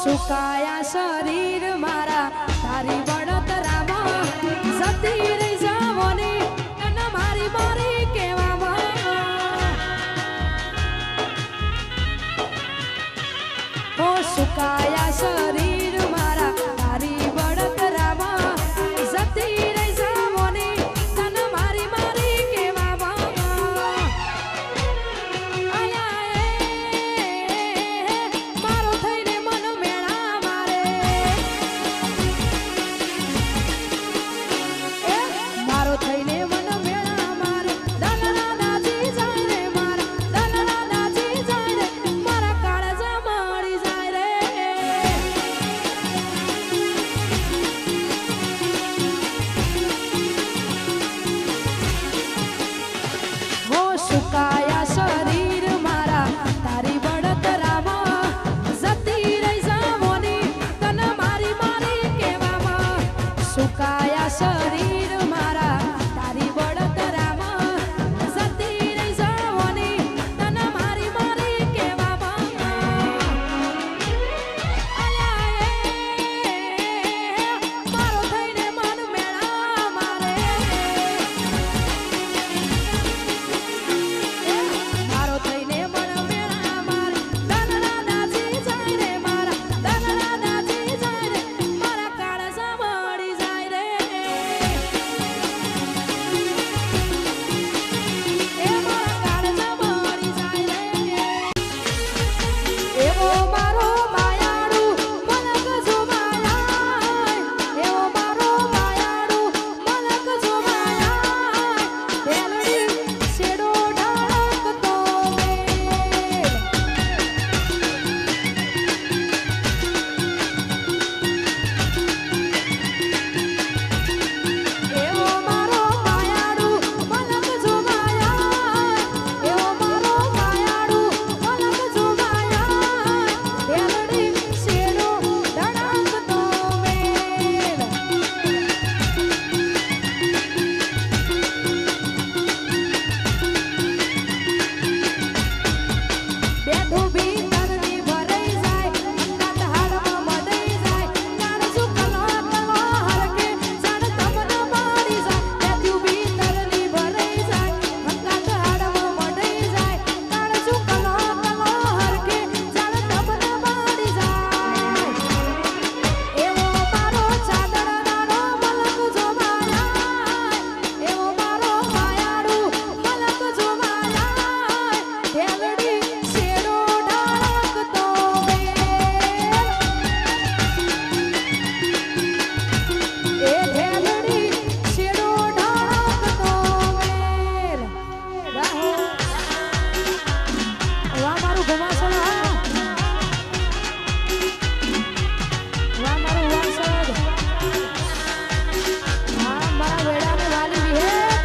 સુકાયા શરીર મારા તારી બળતરામાં જતી રહી જવાની તને મારી મારી કહેવામાં ઓ સુકાયા શરીર મારા તારી બળતરામાં જતી રહી જવાની તને મારી મારી કહેવામાં મારો થઈને મન મેળા મારે મારો થઈને મન મેળા મારે દલડા દાજી જાય રે મારા દલડા દાજી જાય રે મારા કાળજા મળી જાય રે હો સુકાયા શરીર મારા તારી બળતરામાં જતી રહી જવાની તને મારી મારી કહેવામાં સુકાયા શરીર મારા તારી બળતરામાં જતી રહી જવાની તને મારી મારી કહેવામાં મારો થઈને મન મેળા મારે મારો થઈને મન મેળા મારે દલડા દાજી જાય રે મારા દલડા દાજી જાય રે મારા કાળજા મળી જાય રે મારા કાળજા મળી જાય રે એવો મારો માયાળુ મલક જોવાયા એવો મારો માયાળુ મલક જોવાયા તેલડી શેડો ઢળકતો મેલ એવો મારો માયાળુ મલક જોવાયા એવો મારો માયાળુ મલક જોવાયા તેલડી શેડો ઢળકતો મેલ બેઠું ભીતરની ભરાઈ જાય અંગાત હાડમાં મડાઈ જાય જાણ શું કલો કલો હરકે જાણ તમને મારી જાય બેઠું ભીતરની ભરાઈ જાય અંગાત હાડમાં મડાઈ જાય જાણ શું કલો કલો હરકે જાણ તમને મારી જાય એવો મારો ચાદરદારો મલક જોવાયા એવો મારો માયાળુ મલક જોવાયા તેલડી શેડો ઢળકતો મેલ એ તેલડી શેડો ઢળકતો મેલ રાહો વાહ મારું ઘમાસણ હા વાહ મારું વાસદ હા મારા વેડાને વાલી વિહેત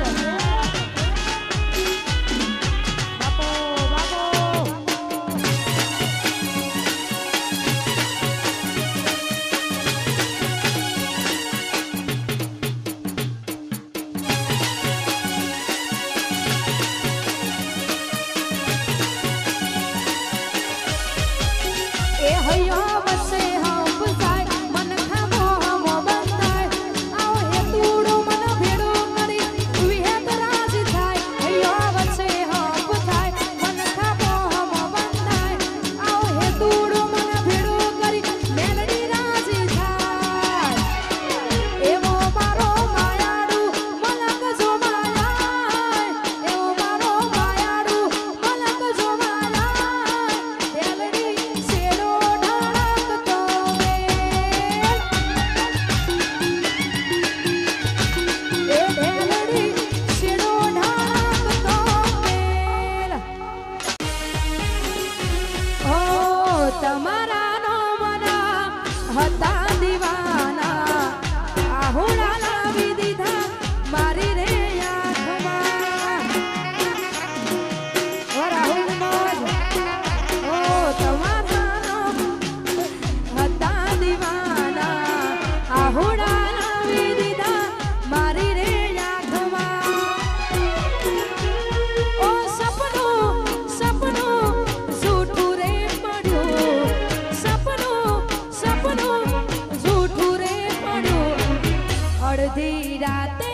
બાપો બાપો એ હૈયા વસે હંપ જાય મન ખામો હમો બંધાય આવો હેતુડો મન ભેડો કરી વિહેત રાજી થાય હૈયા વસે હંપ થાય મન ખામો હમો બંધાય આવો હેતુડો મન ભેડો કરી મેલડી રાજી થાય એવો મારો માયાળુ મલક જોવાયા એવો મારો માયાળુ મલક જોવાયા તેલડી શેડો ઢળકતો મેલ એ તેલડી શેડો ઢળકતો મેલ ઓ તમારા નો મના હતા દીવાના આહુડા લાવી દીધા મારી રે આંખમાં ઓ રાહુલ મોજ ઓ તમારા નો હતા દીવાના આહુડા લાવી દીધા મારી રે આંખમાં ઓ સપનું સપનું અડધી રાતે